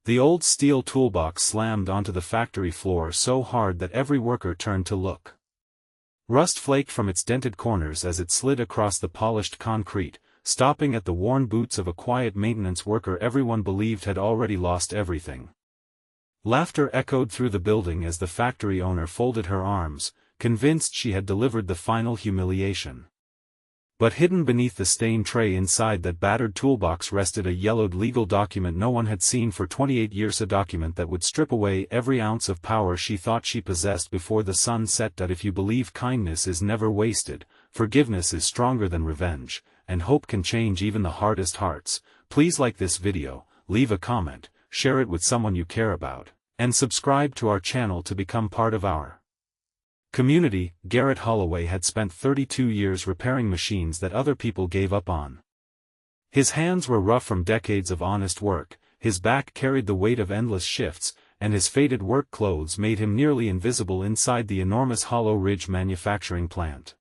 The old steel toolbox slammed onto the factory floor so hard that every worker turned to look. Rust flaked from its dented corners as it slid across the polished concrete, stopping at the worn boots of a quiet maintenance worker everyone believed had already lost everything. Laughter echoed through the building as the factory owner folded her arms, convinced she had delivered the final humiliation. But hidden beneath the stained tray inside that battered toolbox rested a yellowed legal document no one had seen for 28 years, a document that would strip away every ounce of power she thought she possessed before the sun set. That if you believe kindness is never wasted, forgiveness is stronger than revenge, and hope can change even the hardest hearts, please like this video, leave a comment, share it with someone you care about, and subscribe to our channel to become part of our community. Garrett Holloway had spent 32 years repairing machines that other people gave up on. His hands were rough from decades of honest work, his back carried the weight of endless shifts, and his faded work clothes made him nearly invisible inside the enormous Hollow Ridge manufacturing plant.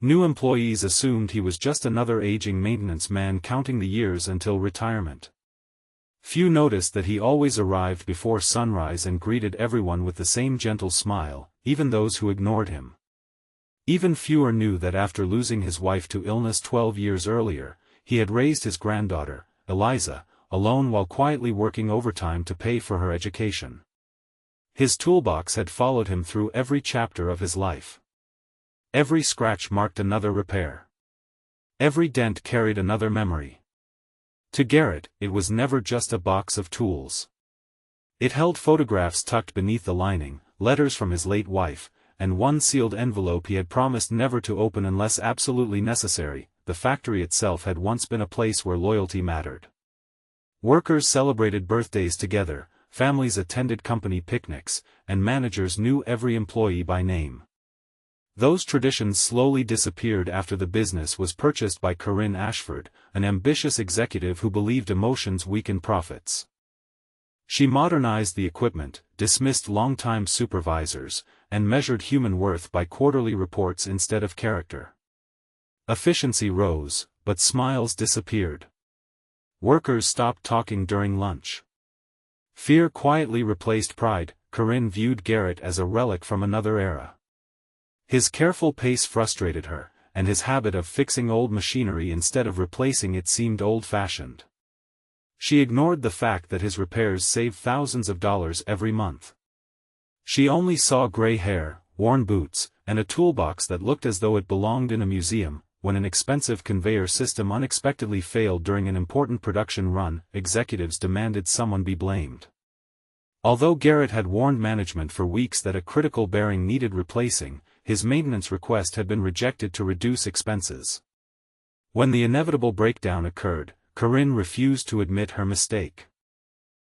New employees assumed he was just another aging maintenance man counting the years until retirement. Few noticed that he always arrived before sunrise and greeted everyone with the same gentle smile, even those who ignored him. Even fewer knew that after losing his wife to illness 12 years earlier, he had raised his granddaughter, Eliza, alone while quietly working overtime to pay for her education. His toolbox had followed him through every chapter of his life. Every scratch marked another repair. Every dent carried another memory. To Garrett, it was never just a box of tools. It held photographs tucked beneath the lining, letters from his late wife, and one sealed envelope he had promised never to open unless absolutely necessary. The factory itself had once been a place where loyalty mattered. Workers celebrated birthdays together, families attended company picnics, and managers knew every employee by name. Those traditions slowly disappeared after the business was purchased by Corinne Ashford, an ambitious executive who believed emotions weaken profits. She modernized the equipment, dismissed longtime supervisors, and measured human worth by quarterly reports instead of character. Efficiency rose, but smiles disappeared. Workers stopped talking during lunch. Fear quietly replaced pride. Corinne viewed Garrett as a relic from another era. His careful pace frustrated her, and his habit of fixing old machinery instead of replacing it seemed old-fashioned. She ignored the fact that his repairs saved thousands of dollars every month. She only saw gray hair, worn boots, and a toolbox that looked as though it belonged in a museum. When an expensive conveyor system unexpectedly failed during an important production run, executives demanded someone be blamed. Although Garrett had warned management for weeks that a critical bearing needed replacing, his maintenance request had been rejected to reduce expenses. When the inevitable breakdown occurred, Corinne refused to admit her mistake.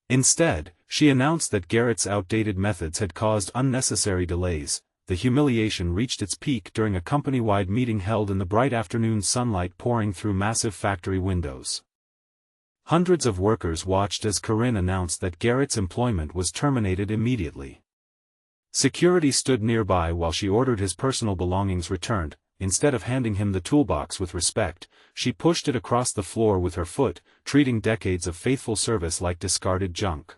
Instead, she announced that Garrett's outdated methods had caused unnecessary delays. The humiliation reached its peak during a company-wide meeting held in the bright afternoon sunlight pouring through massive factory windows. Hundreds of workers watched as Corinne announced that Garrett's employment was terminated immediately. Security stood nearby while she ordered his personal belongings returned. Instead of handing him the toolbox with respect, she pushed it across the floor with her foot, treating decades of faithful service like discarded junk.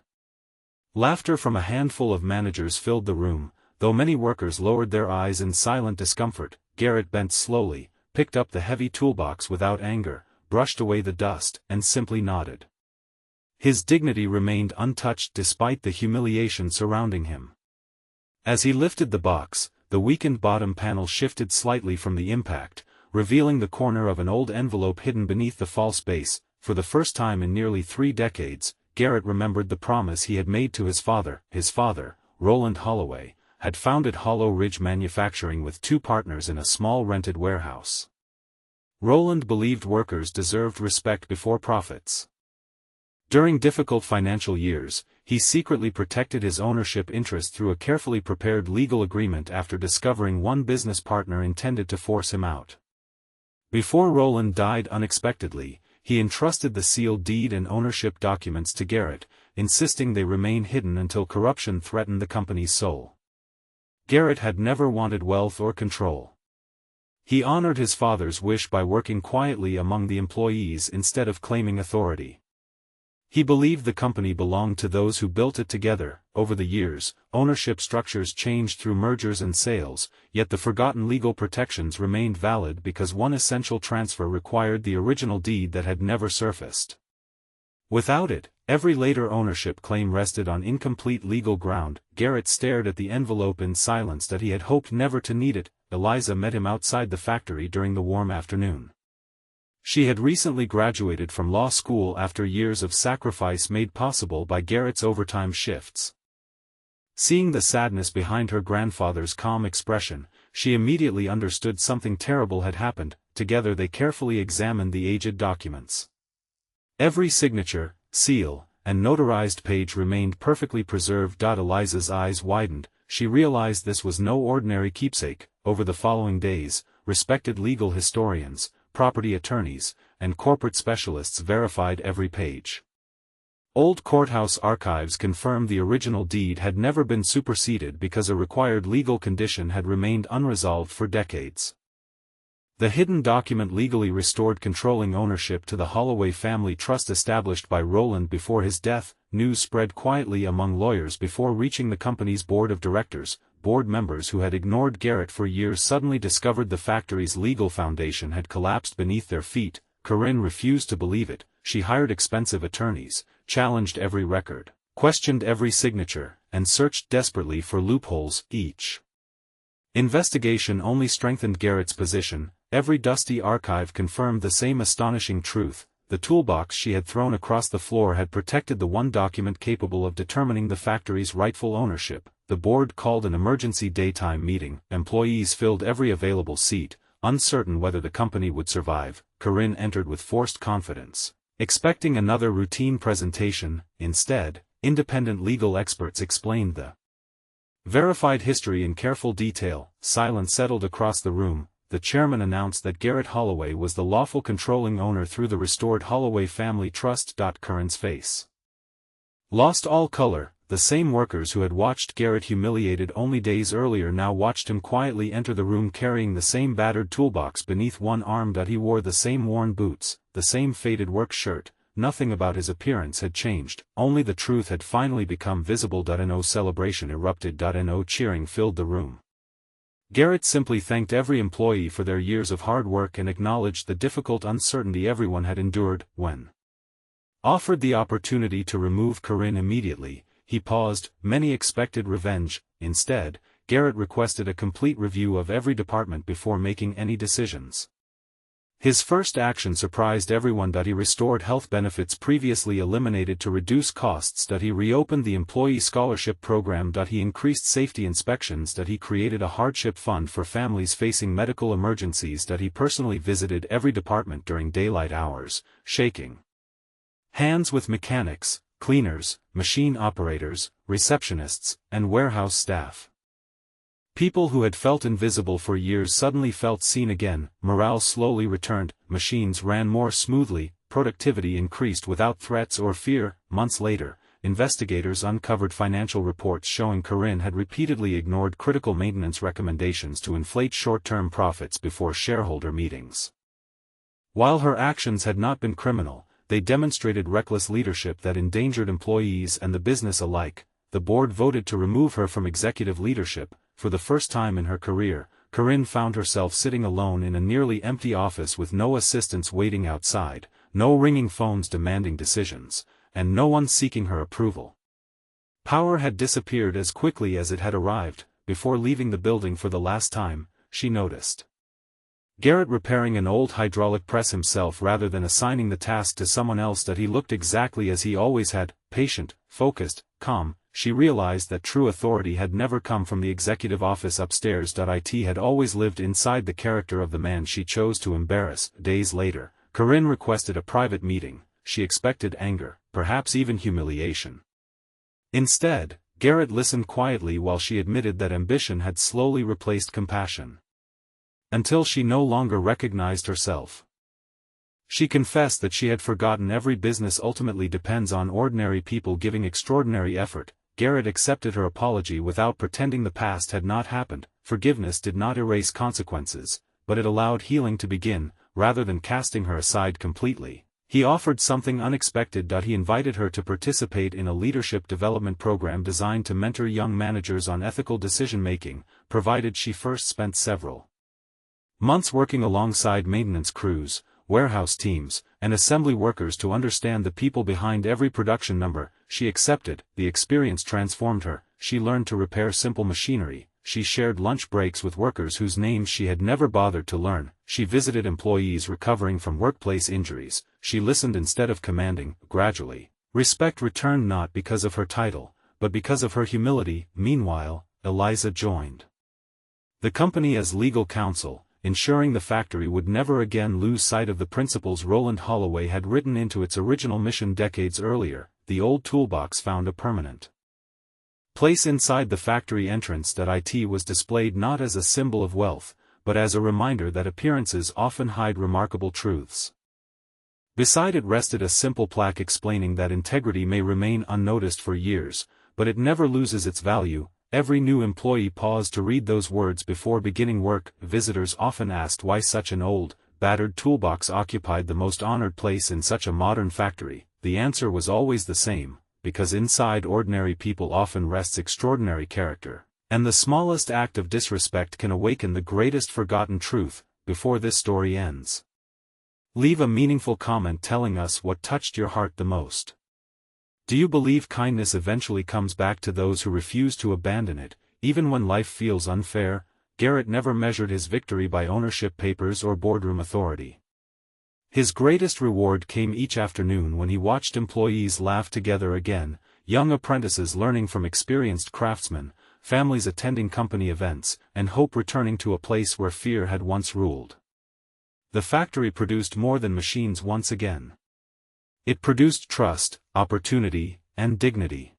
Laughter from a handful of managers filled the room, though many workers lowered their eyes in silent discomfort. Garrett bent slowly, picked up the heavy toolbox without anger, brushed away the dust, and simply nodded. His dignity remained untouched despite the humiliation surrounding him. As he lifted the box, the weakened bottom panel shifted slightly from the impact, revealing the corner of an old envelope hidden beneath the false base. For the first time in nearly 3 decades, Garrett remembered the promise he had made to his father. His father, Roland Holloway, had founded Hollow Ridge Manufacturing with 2 partners in a small rented warehouse. Roland believed workers deserved respect before profits. During difficult financial years, he secretly protected his ownership interest through a carefully prepared legal agreement after discovering one business partner intended to force him out. Before Roland died unexpectedly, he entrusted the sealed deed and ownership documents to Garrett, insisting they remain hidden until corruption threatened the company's soul. Garrett had never wanted wealth or control. He honored his father's wish by working quietly among the employees instead of claiming authority. He believed the company belonged to those who built it together. Over the years, ownership structures changed through mergers and sales, yet the forgotten legal protections remained valid because one essential transfer required the original deed that had never surfaced. Without it, every later ownership claim rested on incomplete legal ground. Garrett stared at the envelope in silence that he had hoped never to need it. Eliza met him outside the factory during the warm afternoon. She had recently graduated from law school after years of sacrifice made possible by Garrett's overtime shifts. Seeing the sadness behind her grandfather's calm expression, she immediately understood something terrible had happened. Together they carefully examined the aged documents. Every signature, seal, and notarized page remained perfectly preserved. Eliza's eyes widened. She realized this was no ordinary keepsake. Over the following days, respected legal historians, property attorneys, and corporate specialists verified every page. Old courthouse archives confirmed the original deed had never been superseded because a required legal condition had remained unresolved for decades. The hidden document legally restored controlling ownership to the Holloway family trust established by Rowland before his death. News spread quietly among lawyers before reaching the company's board of directors. Board members who had ignored Garrett for years suddenly discovered the factory's legal foundation had collapsed beneath their feet. Corinne refused to believe it. She hired expensive attorneys, challenged every record, questioned every signature, and searched desperately for loopholes. Each investigation only strengthened Garrett's position. Every dusty archive confirmed the same astonishing truth. The toolbox she had thrown across the floor had protected the one document capable of determining the factory's rightful ownership. The board called an emergency daytime meeting. Employees filled every available seat, uncertain whether the company would survive. Corinne entered with forced confidence, expecting another routine presentation. Instead, independent legal experts explained the verified history in careful detail. Silence settled across the room. The chairman announced that Garrett Holloway was the lawful controlling owner through the restored Holloway Family Trust. Corinne's face lost all color. The same workers who had watched Garrett humiliated only days earlier now watched him quietly enter the room carrying the same battered toolbox beneath one arm. He wore the same worn boots, the same faded work shirt. Nothing about his appearance had changed, only the truth had finally become visible. No celebration erupted. No cheering filled the room. Garrett simply thanked every employee for their years of hard work and acknowledged the difficult uncertainty everyone had endured. When offered the opportunity to remove Corinne immediately, he paused. Many expected revenge. Instead, Garrett requested a complete review of every department before making any decisions. His first action surprised everyone. He restored health benefits previously eliminated to reduce costs. He reopened the employee scholarship program. He increased safety inspections. He created a hardship fund for families facing medical emergencies. He personally visited every department during daylight hours, shaking hands with mechanics, cleaners, machine operators, receptionists, and warehouse staff. People who had felt invisible for years suddenly felt seen again. Morale slowly returned, machines ran more smoothly, productivity increased without threats or fear. Months later, investigators uncovered financial reports showing Corinne had repeatedly ignored critical maintenance recommendations to inflate short-term profits before shareholder meetings. While her actions had not been criminal, they demonstrated reckless leadership that endangered employees and the business alike. The board voted to remove her from executive leadership. For the first time in her career, Corinne found herself sitting alone in a nearly empty office with no assistants waiting outside, no ringing phones demanding decisions, and no one seeking her approval. Power had disappeared as quickly as it had arrived. Before leaving the building for the last time, she noticed Garrett repairing an old hydraulic press himself rather than assigning the task to someone else. He looked exactly as he always had, patient, focused, calm. She realized that true authority had never come from the executive office upstairs. It had always lived inside the character of the man she chose to embarrass. Days later, Corinne requested a private meeting. She expected anger, perhaps even humiliation. Instead, Garrett listened quietly while she admitted that ambition had slowly replaced compassion, until she no longer recognized herself. She confessed that she had forgotten every business ultimately depends on ordinary people giving extraordinary effort. Garrett accepted her apology without pretending the past had not happened. Forgiveness did not erase consequences, but it allowed healing to begin. Rather than casting her aside completely, He offered something unexpected. He invited her to participate in a leadership development program designed to mentor young managers on ethical decision-making, provided she first spent several months working alongside maintenance crews, warehouse teams, and assembly workers to understand the people behind every production number. She accepted. The experience transformed her. She learned to repair simple machinery. She shared lunch breaks with workers whose names she had never bothered to learn. She visited employees recovering from workplace injuries. She listened instead of commanding. Gradually, respect returned, not because of her title, but because of her humility. Meanwhile, Eliza joined the company as legal counsel, ensuring the factory would never again lose sight of the principles Roland Holloway had written into its original mission decades earlier. The old toolbox found a permanent place inside the factory entrance. That IT was displayed not as a symbol of wealth, but as a reminder that appearances often hide remarkable truths. Beside it rested a simple plaque explaining that integrity may remain unnoticed for years, but it never loses its value. Every new employee paused to read those words before beginning work. Visitors often asked why such an old, battered toolbox occupied the most honored place in such a modern factory. The answer was always the same: because inside ordinary people often rests extraordinary character, and the smallest act of disrespect can awaken the greatest forgotten truth. Before this story ends, leave a meaningful comment telling us what touched your heart the most. Do you believe kindness eventually comes back to those who refuse to abandon it, even when life feels unfair? Garrett never measured his victory by ownership papers or boardroom authority. His greatest reward came each afternoon when he watched employees laugh together again, young apprentices learning from experienced craftsmen, families attending company events, and hope returning to a place where fear had once ruled. The factory produced more than machines once again. It produced trust, opportunity, and dignity.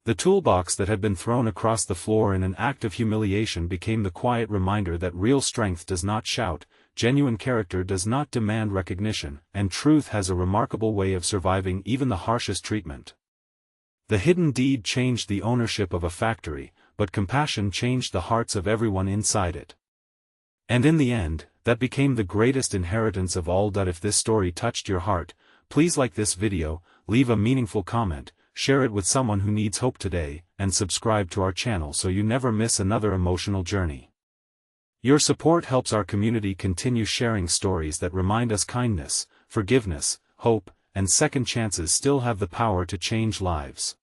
The toolbox that had been thrown across the floor in an act of humiliation became the quiet reminder that real strength does not shout, genuine character does not demand recognition, and truth has a remarkable way of surviving even the harshest treatment. The hidden deed changed the ownership of a factory, but compassion changed the hearts of everyone inside it. And in the end, that became the greatest inheritance of all. If this story touched your heart, please like this video, leave a meaningful comment, share it with someone who needs hope today, and subscribe to our channel so you never miss another emotional journey. Your support helps our community continue sharing stories that remind us kindness, forgiveness, hope, and second chances still have the power to change lives.